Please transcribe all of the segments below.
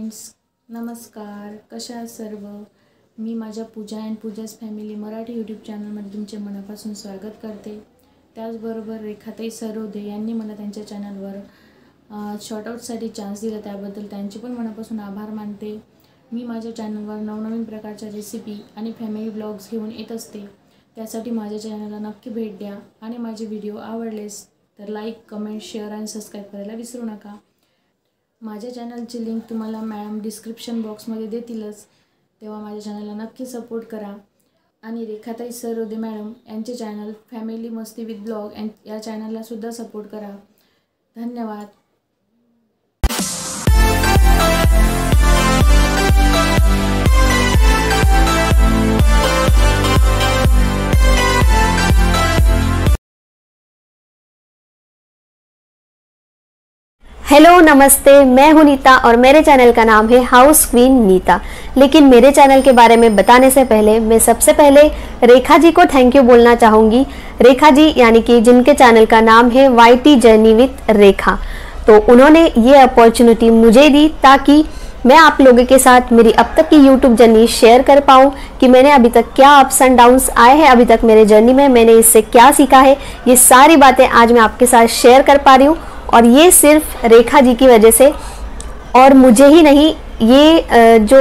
Friends, नमस्कार. कशा आहात सर्व? मी माझ्या Pooja and Pooja's family Marathi YouTube चॅनलमध्ये तुमचे मनापासून स्वागत करते. त्याचबरोबर रेखाताई सरोदे यांनी मला त्यांच्या चॅनलवर शॉर्टआउटसाठी चान्स दिला, त्याबद्दल त्यांचे पण मनापासून आभार मानते. मी माझ्या चॅनलवर नवनवीन प्रकारच्या रेसिपी आणि फॅमिली ब्लॉग्स घेऊन येत असते. त्यासाठी माझ्या चॅनलला नक्की भेट द्या आणि माझे व्हिडिओ आवडलेस तर लाईक, कमेंट, शेअर आणि सबस्क्राईब करायला विसरू नका. माझ्या चॅनलची लिंक तुम्हाला मॅडम डिस्क्रिप्शन बॉक्समध्ये देतीलच, तेव्हा माझ्या चॅनलला नक्की सपोर्ट करा. आणि रेखाताई सरोदे मॅडम यांचे चॅनल फॅमिली मस्ती विथ ब्लॉग या चॅनलला सुद्धा सपोर्ट करा. धन्यवाद. हेलो नमस्ते, मैं हूं नीता और मेरे चैनल का नाम है हाउस क्वीन नीता. लेकिन मेरे चैनल के बारे में बताने से पहले मैं सबसे पहले रेखा जी को थैंक यू बोलना चाहूँगी. रेखा जी यानी कि जिनके चैनल का नाम है YT जर्नी विथ रेखा, तो उन्होंने ये अपॉर्चुनिटी मुझे दी ताकि मैं आप लोगों के साथ मेरी अब तक की यूट्यूब जर्नी शेयर कर पाऊँ कि मैंने अभी तक क्या अप्स एंड डाउन्स आए हैं अभी तक मेरे जर्नी में, मैंने इससे क्या सीखा है. ये सारी बातें आज मैं आपके साथ शेयर कर पा रही हूँ और ये सिर्फ रेखा जी की वजह से, और मुझे ही नहीं, ये जो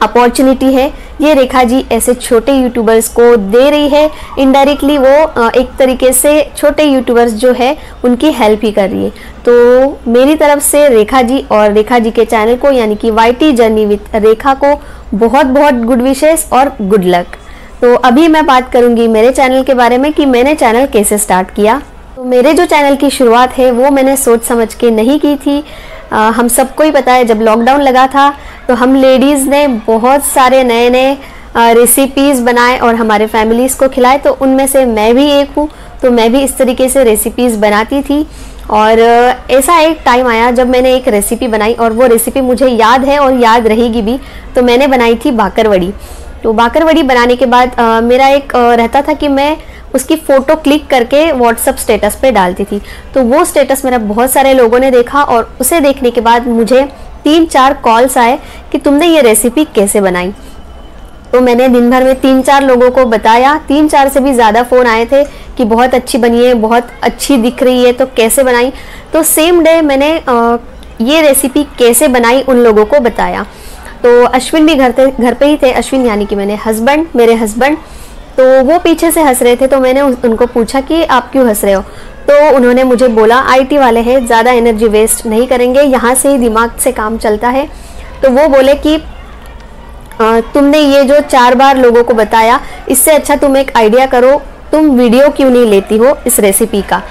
अपॉर्चुनिटी है ये रेखा जी ऐसे छोटे यूट्यूबर्स को दे रही है. इनडायरेक्टली वो एक तरीके से छोटे यूट्यूबर्स जो है उनकी हेल्प ही कर रही है. तो मेरी तरफ से रेखा जी और रेखा जी के चैनल को यानी कि YT जर्नी विथ रेखा को बहुत बहुत गुड विशेस और गुड लक. तो अभी मैं बात करूँगी मेरे चैनल के बारे में कि मैंने चैनल कैसे स्टार्ट किया. तो मेरे जो चैनल की शुरुआत है वो मैंने सोच समझ के नहीं की थी. हम सबको ही पता है जब लॉकडाउन लगा था तो हम लेडीज़ ने बहुत सारे नए नए रेसिपीज़ बनाए और हमारे फैमिलीज़ को खिलाए. तो उनमें से मैं भी एक हूँ, तो मैं भी इस तरीके से रेसिपीज़ बनाती थी. और ऐसा एक टाइम आया जब मैंने एक रेसिपी बनाई और वो रेसिपी मुझे याद है और याद रहेगी भी. तो मैंने बनाई थी बाकरवड़ी. तो बाकरवड़ी बनाने के बाद मेरा एक रहता था कि मैं उसकी फ़ोटो क्लिक करके व्हाट्सअप स्टेटस पे डालती थी. तो वो स्टेटस मेरा बहुत सारे लोगों ने देखा और उसे देखने के बाद मुझे 3-4 कॉल्स आए कि तुमने ये रेसिपी कैसे बनाई. तो मैंने दिन भर में 3-4 लोगों को बताया. 3-4 से भी ज़्यादा फ़ोन आए थे कि बहुत अच्छी बनी है, बहुत अच्छी दिख रही है, तो कैसे बनाई. तो सेम डे मैंने ये रेसिपी कैसे बनाई उन लोगों को बताया. तो अश्विन भी घर पे ही थे. अश्विन यानी कि मेरे हस्बैंड. तो वो पीछे से हंस रहे थे. तो मैंने उनको पूछा कि आप क्यों हंस रहे हो. तो उन्होंने मुझे बोला IT वाले हैं, ज़्यादा एनर्जी वेस्ट नहीं करेंगे, यहाँ से ही दिमाग से काम चलता है. तो वो बोले कि तुमने ये जो 4 बार लोगों को बताया, इससे अच्छा तुम एक आइडिया करो, तुम वीडियो क्यों नहीं लेती हो इस रेसिपी का.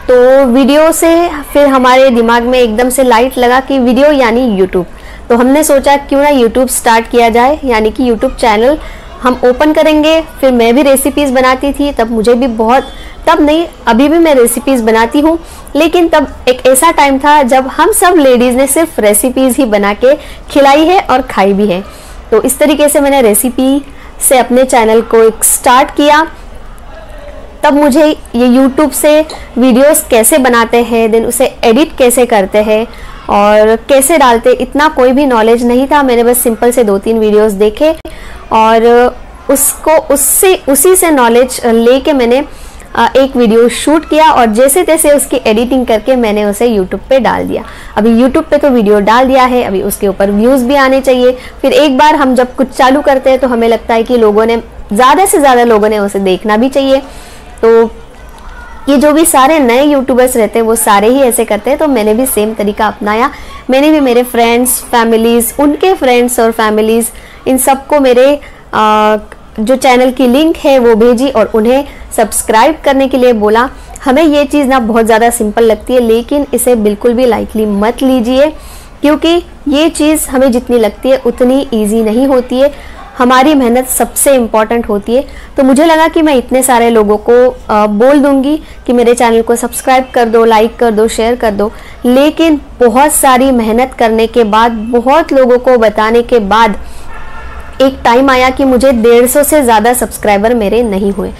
तो वीडियो से फिर हमारे दिमाग में एकदम से लाइट लगा कि वीडियो यानी यूट्यूब. तो हमने सोचा क्यों ना यूट्यूब स्टार्ट किया जाए, यानी कि यूट्यूब चैनल हम ओपन करेंगे. फिर मैं भी रेसिपीज़ बनाती थी, तब मुझे भी बहुत, तब नहीं अभी भी मैं रेसिपीज़ बनाती हूँ, लेकिन तब एक ऐसा टाइम था जब हम सब लेडीज़ ने सिर्फ रेसिपीज़ ही बना के खिलाई है और खाई भी है. तो इस तरीके से मैंने रेसिपी से अपने चैनल को एक स्टार्ट किया. तब मुझे ये यूट्यूब से वीडियोस कैसे बनाते हैं, देन उसे एडिट कैसे करते हैं और कैसे डालते, इतना कोई भी नॉलेज नहीं था. मैंने बस सिंपल से 2-3 वीडियोस देखे और उसी से नॉलेज लेके मैंने एक वीडियो शूट किया और जैसे तैसे उसकी एडिटिंग करके मैंने उसे यूट्यूब पे डाल दिया. अभी यूट्यूब पे तो वीडियो डाल दिया है, अभी उसके ऊपर व्यूज़ भी आने चाहिए. फिर एक बार हम जब कुछ चालू करते हैं तो हमें लगता है कि लोगों ने, ज़्यादा से ज़्यादा लोगों ने उसे देखना भी चाहिए. तो ये जो भी सारे नए यूट्यूबर्स रहते हैं वो सारे ही ऐसे करते हैं. तो मैंने भी सेम तरीका अपनाया. मैंने भी मेरे फ्रेंड्स, फैमिलीज़, उनके फ्रेंड्स और फैमिलीज़, इन सबको मेरे जो चैनल की लिंक है वो भेजी और उन्हें सब्सक्राइब करने के लिए बोला. हमें ये चीज़ ना बहुत ज़्यादा सिंपल लगती है, लेकिन इसे बिल्कुल भी लाइटली मत लीजिए, क्योंकि ये चीज़ हमें जितनी लगती है उतनी ईजी नहीं होती है. हमारी मेहनत सबसे इम्पॉर्टेंट होती है. तो मुझे लगा कि मैं इतने सारे लोगों को बोल दूंगी कि मेरे चैनल को सब्सक्राइब कर दो, लाइक कर दो, शेयर कर दो, लेकिन बहुत सारी मेहनत करने के बाद, बहुत लोगों को बताने के बाद एक टाइम आया कि मुझे 150 से ज़्यादा सब्सक्राइबर मेरे नहीं हुए.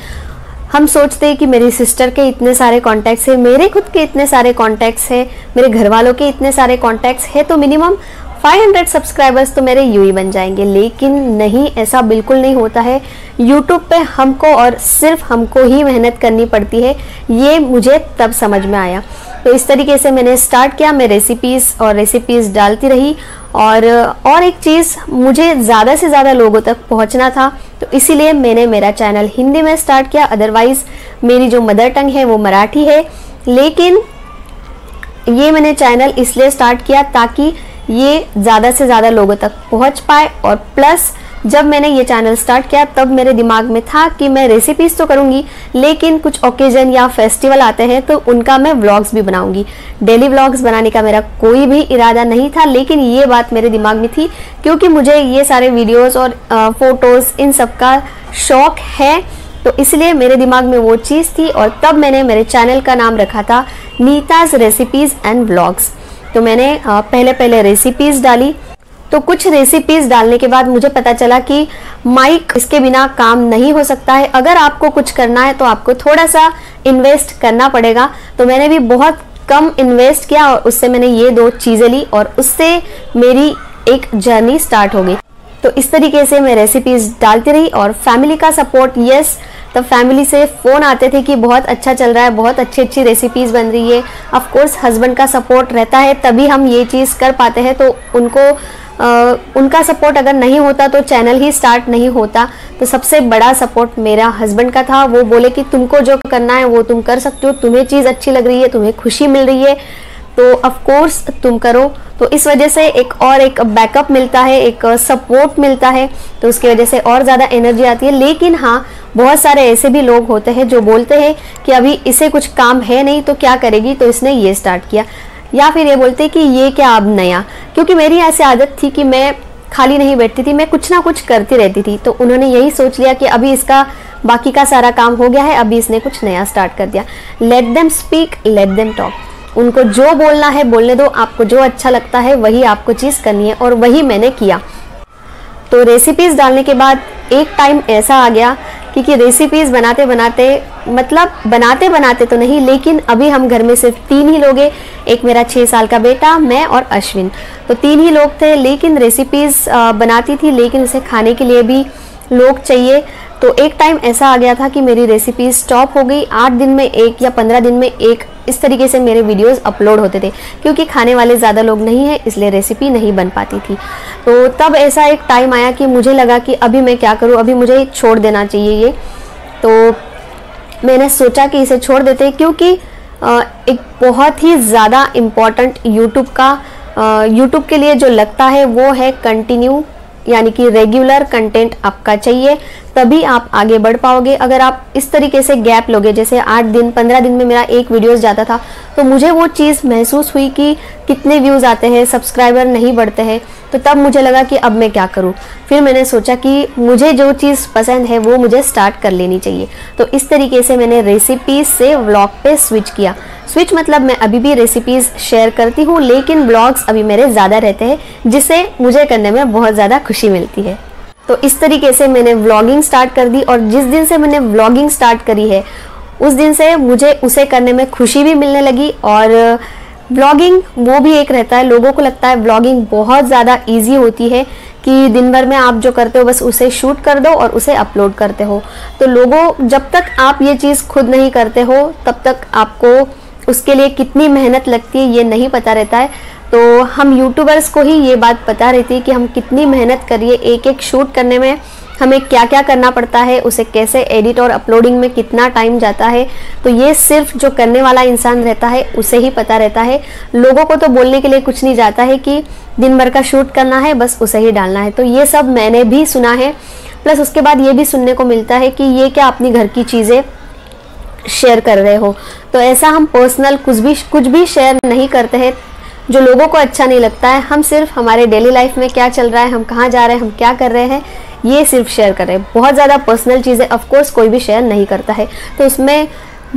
हम सोचते हैं कि मेरी सिस्टर के इतने सारे कॉन्टैक्ट्स हैं, मेरे खुद के इतने सारे कॉन्टैक्ट्स हैं, मेरे घर वालों के इतने सारे कॉन्टैक्ट्स हैं, तो मिनिमम 500 सब्सक्राइबर्स तो मेरे यूं ही बन जाएंगे। लेकिन नहीं, ऐसा बिल्कुल नहीं होता है। यूट्यूब पे हमको और सिर्फ हमको ही मेहनत करनी पड़ती है, ये मुझे तब समझ में आया। तो इस तरीके से मैंने स्टार्ट किया, मैं रेसिपीज़ डालती रही। और एक चीज़, मुझे ज़्यादा से ज़्यादा लोगों तक पहुंचना था, तो इसीलिए मैंने मेरा चैनल हिंदी में स्टार्ट किया। अदरवाइज़ मेरी जो मदर टंग है वो मराठी है, लेकिन ये मैंने चैनल इसलिए स्टार्ट किया ताकि ये ज़्यादा से ज़्यादा लोगों तक पहुंच पाए। और प्लस जब मैंने ये चैनल स्टार्ट किया तब मेरे दिमाग में था कि मैं रेसिपीज़ तो करूँगी, लेकिन कुछ ओकेजन या फेस्टिवल आते हैं तो उनका मैं व्लॉग्स भी बनाऊँगी। डेली व्लॉग्स बनाने का मेरा कोई भी इरादा नहीं था, लेकिन ये बात मेरे दिमाग में थी क्योंकि मुझे ये सारे वीडियोज़ और फ़ोटोज़ इन सब का शौक़ है, तो इसलिए मेरे दिमाग में वो चीज़ थी। और तब मैंने मेरे चैनल का नाम रखा था नीताज़ रेसिपीज़ एंड व्लॉग्स। तो मैंने पहले रेसिपीज़ डाली। तो कुछ रेसिपीज़ डालने के बाद मुझे पता चला कि माइक इसके बिना काम नहीं हो सकता है। अगर आपको कुछ करना है तो आपको थोड़ा सा इन्वेस्ट करना पड़ेगा। तो मैंने भी बहुत कम इन्वेस्ट किया और उससे मैंने ये 2 चीज़ें ली और उससे मेरी एक जर्नी स्टार्ट हो गई। तो इस तरीके से मैं रेसिपीज़ डालती रही और फैमिली का सपोर्ट, यस, तब फैमिली से फ़ोन आते थे कि बहुत अच्छा चल रहा है, बहुत अच्छी रेसिपीज़ बन रही है। ऑफ कोर्स हस्बैंड का सपोर्ट रहता है तभी हम ये चीज़ कर पाते हैं। तो उनका सपोर्ट अगर नहीं होता तो चैनल ही स्टार्ट नहीं होता। तो सबसे बड़ा सपोर्ट मेरा हस्बैंड का था। वो बोले कि तुमको जो करना है वो तुम कर सकते हो, तुम्हें चीज़ अच्छी लग रही है, तुम्हें खुशी मिल रही है, तो ऑफ कोर्स तुम करो। तो इस वजह से एक बैकअप मिलता है, एक सपोर्ट मिलता है, तो उसकी वजह से और ज़्यादा एनर्जी आती है। लेकिन हाँ, बहुत सारे ऐसे भी लोग होते हैं जो बोलते हैं कि अभी इसे कुछ काम है नहीं तो क्या करेगी, तो इसने ये स्टार्ट किया। या फिर ये बोलते कि ये क्या अब नया, क्योंकि मेरी ऐसी आदत थी कि मैं खाली नहीं बैठती थी, मैं कुछ ना कुछ करती रहती थी। तो उन्होंने यही सोच लिया कि अभी इसका बाकी का सारा काम हो गया है, अभी इसने कुछ नया स्टार्ट कर दिया। Let them speak, let them talk. उनको जो बोलना है बोलने दो, आपको जो अच्छा लगता है वही आपको चीज़ करनी है, और वही मैंने किया। तो रेसिपीज़ डालने के बाद एक टाइम ऐसा आ गया क्योंकि रेसिपीज़ बनाते बनाते तो नहीं, लेकिन अभी हम घर में सिर्फ 3 ही लोग हैं। एक मेरा 6 साल का बेटा, मैं और अश्विन, तो 3 ही लोग थे। लेकिन रेसिपीज़ बनाती थी, लेकिन उसे खाने के लिए भी लोग चाहिए। तो एक टाइम ऐसा आ गया था कि मेरी रेसिपी स्टॉप हो गई। 8 दिन में एक या 15 दिन में एक, इस तरीके से मेरे वीडियोस अपलोड होते थे, क्योंकि खाने वाले ज़्यादा लोग नहीं हैं, इसलिए रेसिपी नहीं बन पाती थी। तो तब ऐसा एक टाइम आया कि मुझे लगा कि अभी मैं क्या करूं, अभी मुझे छोड़ देना चाहिए ये। तो मैंने सोचा कि इसे छोड़ देते, क्योंकि एक बहुत ही ज़्यादा इम्पॉर्टेंट यूट्यूब के लिए जो लगता है वो है कंटिन्यू, यानी कि रेगुलर कंटेंट आपका चाहिए, तभी आप आगे बढ़ पाओगे। अगर आप इस तरीके से गैप लोगे, जैसे 8 दिन 15 दिन में मेरा एक वीडियोस जाता था, तो मुझे वो चीज़ महसूस हुई कि कितने व्यूज़ आते हैं, सब्सक्राइबर नहीं बढ़ते हैं। तो तब मुझे लगा कि अब मैं क्या करूं। फिर मैंने सोचा कि मुझे जो चीज़ पसंद है वो मुझे स्टार्ट कर लेनी चाहिए। तो इस तरीके से मैंने रेसिपीज़ से व्लॉग पे स्विच किया। स्विच मतलब मैं अभी भी रेसिपीज़ शेयर करती हूँ, लेकिन व्लॉग्स अभी मेरे ज़्यादा रहते हैं, जिससे मुझे करने में बहुत ज़्यादा खुशी मिलती है। तो इस तरीके से मैंने व्लॉगिंग स्टार्ट कर दी, और जिस दिन से मैंने व्लॉगिंग स्टार्ट करी है उस दिन से मुझे उसे करने में खुशी भी मिलने लगी। और व्लॉगिंग वो भी एक रहता है, लोगों को लगता है व्लॉगिंग बहुत ज़्यादा इजी होती है कि दिन भर में आप जो करते हो बस उसे शूट कर दो और उसे अपलोड करते हो। तो लोगों, जब तक आप ये चीज़ खुद नहीं करते हो तब तक आपको उसके लिए कितनी मेहनत लगती है ये नहीं पता रहता है। तो हम यूट्यूबर्स को ही ये बात पता रहती है कि हम कितनी मेहनत करिए, एक एक शूट करने में हमें क्या क्या करना पड़ता है, उसे कैसे एडिट और अपलोडिंग में कितना टाइम जाता है। तो ये सिर्फ जो करने वाला इंसान रहता है उसे ही पता रहता है। लोगों को तो बोलने के लिए कुछ नहीं जाता है कि दिन भर का शूट करना है, बस उसे ही डालना है। तो ये सब मैंने भी सुना है। प्लस उसके बाद ये भी सुनने को मिलता है कि ये क्या अपनी घर की चीज़ें शेयर कर रहे हो। तो ऐसा हम पर्सनल कुछ भी शेयर नहीं करते हैं जो लोगों को अच्छा नहीं लगता है। हम सिर्फ हमारे डेली लाइफ में क्या चल रहा है, हम कहाँ जा रहे हैं, हम क्या कर रहे हैं, ये सिर्फ शेयर कर रहे हैं। बहुत ज़्यादा पर्सनल चीज़ें ऑफ कोर्स कोई भी शेयर नहीं करता है, तो उसमें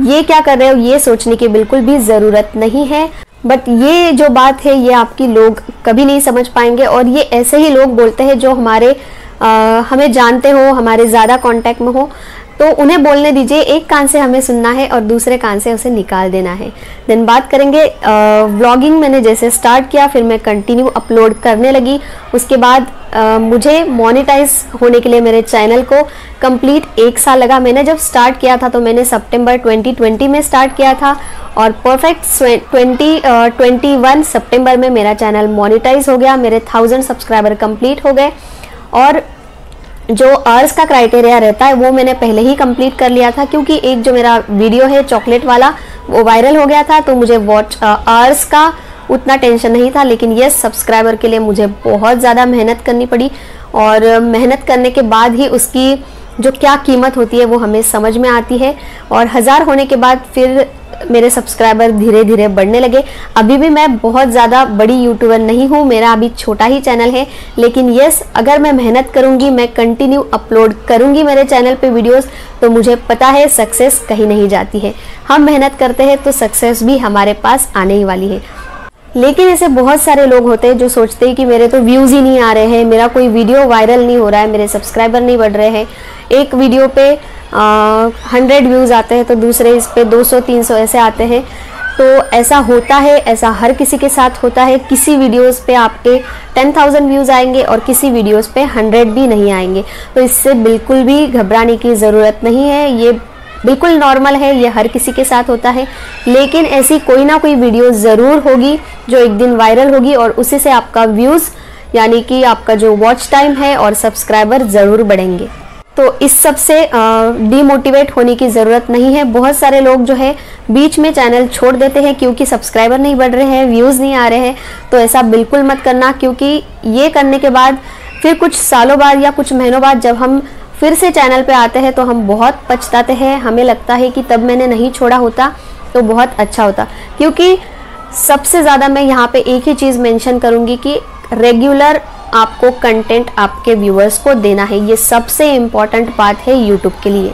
ये क्या कर रहे हो ये सोचने की बिल्कुल भी ज़रूरत नहीं है। बट ये जो बात है ये आपकी लोग कभी नहीं समझ पाएंगे, और ये ऐसे ही लोग बोलते हैं जो हमें जानते हो, हमारे ज़्यादा कांटेक्ट में हो। तो उन्हें बोलने दीजिए, एक कान से हमें सुनना है और दूसरे कान से उसे निकाल देना है। देन बात करेंगे व्लॉगिंग। मैंने जैसे स्टार्ट किया फिर मैं कंटिन्यू अपलोड करने लगी। उसके बाद मुझे मोनेटाइज होने के लिए मेरे चैनल को कंप्लीट 1 साल लगा। मैंने जब स्टार्ट किया था तो मैंने सितंबर 2020 में स्टार्ट किया था और परफेक्ट 2021 सितंबर में मेरा चैनल मोनेटाइज हो गया। मेरे 1000 सब्सक्राइबर कंप्लीट हो गए और जो आवर्स का क्राइटेरिया रहता है वो मैंने पहले ही कंप्लीट कर लिया था, क्योंकि एक जो मेरा वीडियो है चॉकलेट वाला वो वायरल हो गया था, तो मुझे वॉच आवर्स का उतना टेंशन नहीं था। लेकिन ये सब्सक्राइबर के लिए मुझे बहुत ज़्यादा मेहनत करनी पड़ी और मेहनत करने के बाद ही उसकी जो क्या कीमत होती है वो हमें समझ में आती है। और 1000 होने के बाद फिर मेरे सब्सक्राइबर धीरे धीरे बढ़ने लगे। अभी भी मैं बहुत ज़्यादा बड़ी यूट्यूबर नहीं हूँ, मेरा अभी छोटा ही चैनल है, लेकिन यस अगर मैं मेहनत करूँगी, मैं कंटिन्यू अपलोड करूँगी मेरे चैनल पे वीडियोस, तो मुझे पता है सक्सेस कहीं नहीं जाती है। हम मेहनत करते हैं तो सक्सेस भी हमारे पास आने ही वाली है। लेकिन ऐसे बहुत सारे लोग होते हैं जो सोचते हैं कि मेरे तो व्यूज़ ही नहीं आ रहे हैं, मेरा कोई वीडियो वायरल नहीं हो रहा है, मेरे सब्सक्राइबर नहीं बढ़ रहे हैं। एक वीडियो पे 100 व्यूज़ आते हैं तो दूसरे इस पे 200-300 ऐसे आते हैं। तो ऐसा होता है, ऐसा हर किसी के साथ होता है। किसी वीडियोस पे आपके 10,000 व्यूज़ आएंगे और किसी वीडियोस पे 100 भी नहीं आएंगे। तो इससे बिल्कुल भी घबराने की ज़रूरत नहीं है, ये बिल्कुल नॉर्मल है, ये हर किसी के साथ होता है। लेकिन ऐसी कोई ना कोई वीडियो ज़रूर होगी जो एक दिन वायरल होगी और उसी से आपका व्यूज़ यानी कि आपका जो वॉच टाइम है और सब्सक्राइबर ज़रूर बढ़ेंगे। तो इस सब से डीमोटिवेट होने की ज़रूरत नहीं है। बहुत सारे लोग जो है बीच में चैनल छोड़ देते हैं क्योंकि सब्सक्राइबर नहीं बढ़ रहे हैं, व्यूज़ नहीं आ रहे हैं। तो ऐसा बिल्कुल मत करना, क्योंकि ये करने के बाद फिर कुछ सालों बाद या कुछ महीनों बाद जब हम फिर से चैनल पे आते हैं तो हम बहुत पछताते हैं। हमें लगता है कि तब मैंने नहीं छोड़ा होता तो बहुत अच्छा होता। क्योंकि सबसे ज़्यादा मैं यहाँ पे एक ही चीज़ मेंशन करूँगी कि रेगुलर आपको कंटेंट आपके व्यूअर्स को देना है। ये सबसे इम्पॉर्टेंट बात है यूट्यूब के लिए।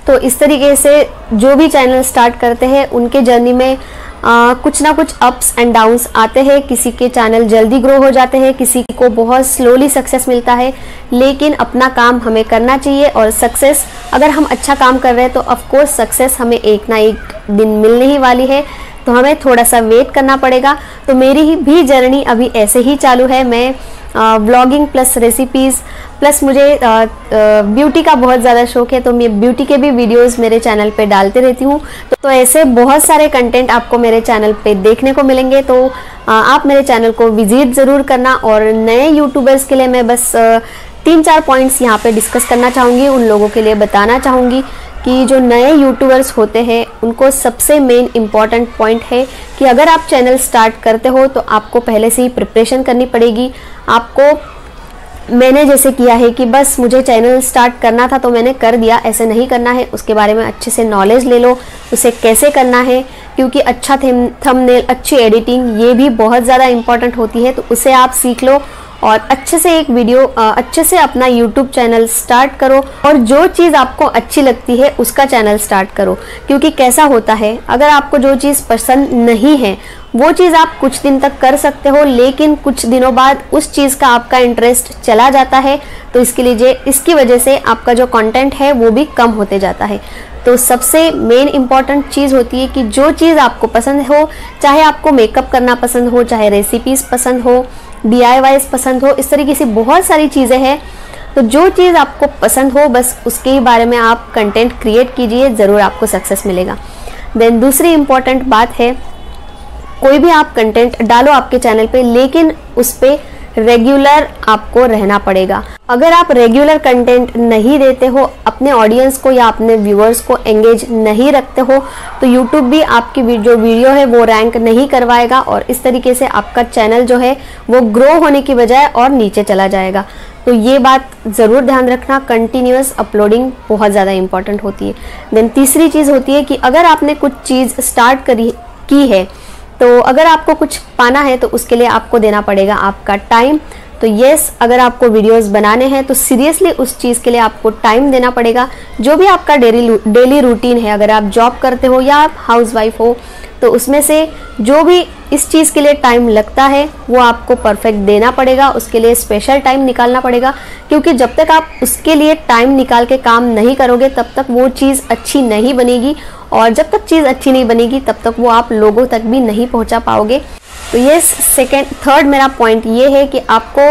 तो इस तरीके से जो भी चैनल स्टार्ट करते हैं उनके जर्नी में कुछ ना कुछ अप्स एंड डाउन्स आते हैं। किसी के चैनल जल्दी ग्रो हो जाते हैं, किसी को बहुत स्लोली सक्सेस मिलता है। लेकिन अपना काम हमें करना चाहिए और सक्सेस अगर हम अच्छा काम कर रहे हैं तो ऑफकोर्स सक्सेस हमें एक ना एक दिन मिलने ही वाली है। तो हमें थोड़ा सा वेट करना पड़ेगा। तो मेरी भी जर्नी अभी ऐसे ही चालू है। मैं व्लॉगिंग प्लस रेसिपीज़ प्लस मुझे ब्यूटी का बहुत ज़्यादा शौक है, तो मैं ब्यूटी के भी वीडियोस मेरे चैनल पे डालते रहती हूँ। तो ऐसे बहुत सारे कंटेंट आपको मेरे चैनल पे देखने को मिलेंगे। तो आप मेरे चैनल को विजिट ज़रूर करना। और नए यूट्यूबर्स के लिए मैं बस 3-4 पॉइंट्स यहाँ पे डिस्कस करना चाहूँगी, उन लोगों के लिए बताना चाहूँगी कि जो नए यूट्यूबर्स होते हैं उनको सबसे मेन इम्पॉर्टेंट पॉइंट है कि अगर आप चैनल स्टार्ट करते हो तो आपको पहले से ही प्रिपरेशन करनी पड़ेगी। आपको मैंने जैसे किया है कि बस मुझे चैनल स्टार्ट करना था तो मैंने कर दिया, ऐसे नहीं करना है। उसके बारे में अच्छे से नॉलेज ले लो, उसे कैसे करना है, क्योंकि अच्छा थंबनेल, अच्छी एडिटिंग ये भी बहुत ज़्यादा इम्पॉर्टेंट होती है। तो उसे आप सीख लो और अच्छे से एक वीडियो अच्छे से अपना YouTube चैनल स्टार्ट करो। और जो चीज़ आपको अच्छी लगती है उसका चैनल स्टार्ट करो। क्योंकि कैसा होता है, अगर आपको जो चीज़ पसंद नहीं है वो चीज़ आप कुछ दिन तक कर सकते हो, लेकिन कुछ दिनों बाद उस चीज़ का आपका इंटरेस्ट चला जाता है। तो इसकी वजह से आपका जो कंटेंट है वो भी कम होते जाता है। तो सबसे मेन इम्पॉर्टेंट चीज़ होती है कि जो चीज़ आपको पसंद हो, चाहे आपको मेकअप करना पसंद हो, चाहे रेसिपीज़ पसंद हो, DIYs पसंद हो, इस तरीके से बहुत सारी चीज़ें हैं। तो जो चीज़ आपको पसंद हो बस उसके ही बारे में आप कंटेंट क्रिएट कीजिए, ज़रूर आपको सक्सेस मिलेगा। देन दूसरी इम्पॉर्टेंट बात है, कोई भी आप कंटेंट डालो आपके चैनल पे, लेकिन उस पर रेगुलर आपको रहना पड़ेगा। अगर आप रेगुलर कंटेंट नहीं देते हो, अपने ऑडियंस को या अपने व्यूअर्स को एंगेज नहीं रखते हो, तो यूट्यूब भी आपकी जो वीडियो है वो रैंक नहीं करवाएगा और इस तरीके से आपका चैनल जो है वो ग्रो होने की बजाय और नीचे चला जाएगा। तो ये बात ज़रूर ध्यान रखना, कंटिन्यूअस अपलोडिंग बहुत ज़्यादा इंपॉर्टेंट होती है। देन तीसरी चीज़ होती है कि अगर आपने कुछ चीज़ स्टार्ट की है, तो अगर आपको कुछ पाना है तो उसके लिए आपको देना पड़ेगा आपका टाइम। तो यस, अगर आपको वीडियोस बनाने हैं तो सीरियसली उस चीज़ के लिए आपको टाइम देना पड़ेगा। जो भी आपका डेली रूटीन है, अगर आप जॉब करते हो या आप हाउसवाइफ हो, तो उसमें से जो भी इस चीज़ के लिए टाइम लगता है वो आपको परफेक्ट देना पड़ेगा, उसके लिए स्पेशल टाइम निकालना पड़ेगा। क्योंकि जब तक आप उसके लिए टाइम निकाल के काम नहीं करोगे तब तक वो चीज़ अच्छी नहीं बनेगी, और जब तक चीज़ अच्छी नहीं बनेगी तब तक वो आप लोगों तक भी नहीं पहुंचा पाओगे। तो ये थर्ड मेरा पॉइंट ये है कि आपको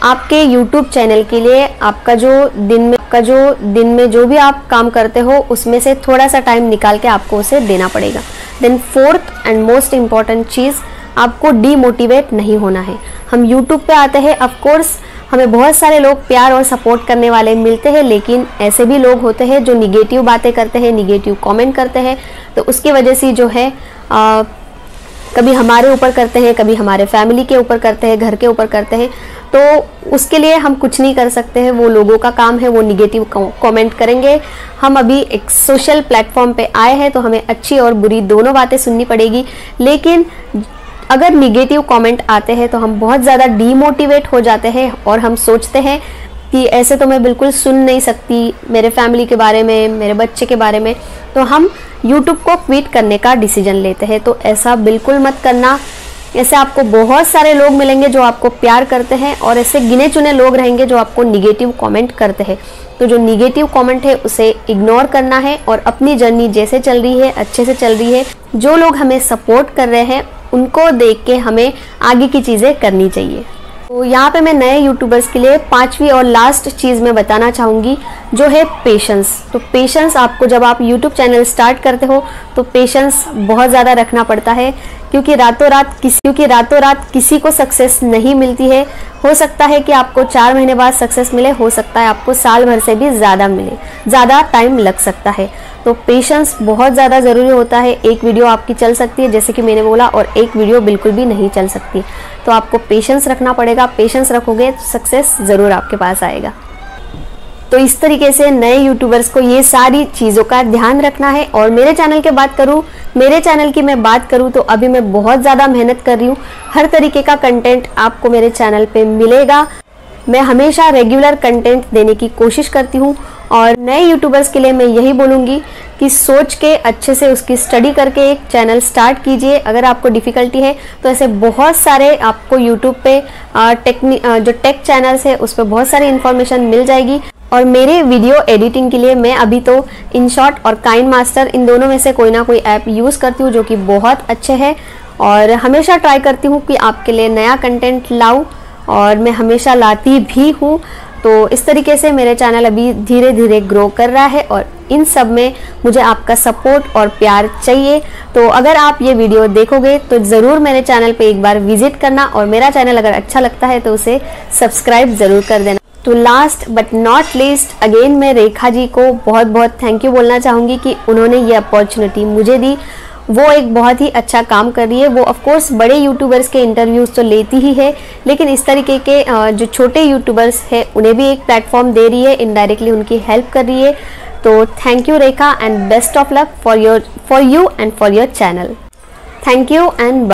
आपके YouTube चैनल के लिए आपका जो दिन में जो भी आप काम करते हो उसमें से थोड़ा सा टाइम निकाल के आपको उसे देना पड़ेगा। Then fourth and most important चीज़, आपको डीमोटिवेट नहीं होना है। हम YouTube पे आते हैं, ऑफ कोर्स हमें बहुत सारे लोग प्यार और सपोर्ट करने वाले मिलते हैं, लेकिन ऐसे भी लोग होते हैं जो निगेटिव बातें करते हैं, निगेटिव कमेंट करते हैं। तो उसकी वजह से जो है कभी हमारे ऊपर करते हैं, कभी हमारे फैमिली के ऊपर करते हैं, घर के ऊपर करते हैं, तो उसके लिए हम कुछ नहीं कर सकते हैं। वो लोगों का काम है, वो निगेटिव कमेंट करेंगे। हम अभी एक सोशल प्लेटफॉर्म पे आए हैं तो हमें अच्छी और बुरी दोनों बातें सुननी पड़ेगी। लेकिन अगर निगेटिव कमेंट आते हैं तो हम बहुत ज़्यादा डीमोटिवेट हो जाते हैं और हम सोचते हैं कि ऐसे तो मैं बिल्कुल सुन नहीं सकती मेरे फैमिली के बारे में, मेरे बच्चे के बारे में, तो हम YouTube को क्विट करने का डिसीजन लेते हैं। तो ऐसा बिल्कुल मत करना। ऐसे आपको बहुत सारे लोग मिलेंगे जो आपको प्यार करते हैं, और ऐसे गिने चुने लोग रहेंगे जो आपको निगेटिव कमेंट करते हैं। तो जो निगेटिव कमेंट है उसे इग्नोर करना है और अपनी जर्नी जैसे चल रही है अच्छे से चल रही है। जो लोग हमें सपोर्ट कर रहे हैं उनको देख के हमें आगे की चीज़ें करनी चाहिए। तो यहाँ पे मैं नए यूट्यूबर्स के लिए पांचवी और लास्ट चीज़ मैं बताना चाहूँगी, जो है पेशेंस। तो पेशेंस आपको, जब आप यूट्यूब चैनल स्टार्ट करते हो तो पेशेंस बहुत ज़्यादा रखना पड़ता है, क्योंकि रातों रात किसी को सक्सेस नहीं मिलती है। हो सकता है कि आपको 4 महीने बाद सक्सेस मिले, हो सकता है आपको साल भर से भी ज़्यादा मिले, ज़्यादा टाइम लग सकता है। तो पेशेंस बहुत ज़्यादा ज़रूरी होता है। एक वीडियो आपकी चल सकती है जैसे कि मैंने बोला, और एक वीडियो बिल्कुल भी नहीं चल सकती। तो आपको पेशेंस रखना पड़ेगा। पेशेंस रखोगे तो सक्सेस ज़रूर आपके पास आएगा। तो इस तरीके से नए यूट्यूबर्स को ये सारी चीज़ों का ध्यान रखना है। और मेरे चैनल की मैं बात करूँ तो अभी मैं बहुत ज़्यादा मेहनत कर रही हूँ। हर तरीके का कंटेंट आपको मेरे चैनल पे मिलेगा। मैं हमेशा रेगुलर कंटेंट देने की कोशिश करती हूँ, और नए यूट्यूबर्स के लिए मैं यही बोलूँगी कि सोच के अच्छे से उसकी स्टडी करके एक चैनल स्टार्ट कीजिए। अगर आपको डिफ़िकल्टी है तो ऐसे बहुत सारे आपको यूट्यूब पे जो टेक चैनल्स है उस पर बहुत सारी इन्फॉर्मेशन मिल जाएगी। और मेरे वीडियो एडिटिंग के लिए मैं अभी तो InShot और KineMaster, इन दोनों में से कोई ना कोई ऐप यूज़ करती हूँ जो कि बहुत अच्छे हैं। और हमेशा ट्राई करती हूँ कि आपके लिए नया कंटेंट लाऊं, और मैं हमेशा लाती भी हूँ। तो इस तरीके से मेरे चैनल अभी धीरे धीरे ग्रो कर रहा है, और इन सब में मुझे आपका सपोर्ट और प्यार चाहिए। तो अगर आप ये वीडियो देखोगे तो ज़रूर मेरे चैनल पे एक बार विजिट करना, और मेरा चैनल अगर अच्छा लगता है तो उसे सब्सक्राइब ज़रूर कर देना। तो last but not least, again मैं रेखा जी को बहुत बहुत थैंक यू बोलना चाहूँगी कि उन्होंने ये अपॉर्चुनिटी मुझे दी। वो एक बहुत ही अच्छा काम कर रही है। वो ऑफ कोर्स बड़े यूट्यूबर्स के इंटरव्यूज़ तो लेती ही है, लेकिन इस तरीके के जो छोटे यूट्यूबर्स हैं उन्हें भी एक प्लेटफॉर्म दे रही है, इनडायरेक्टली उनकी हेल्प कर रही है। तो thank you Rekha, and best of luck for you and for your channel. Thank you and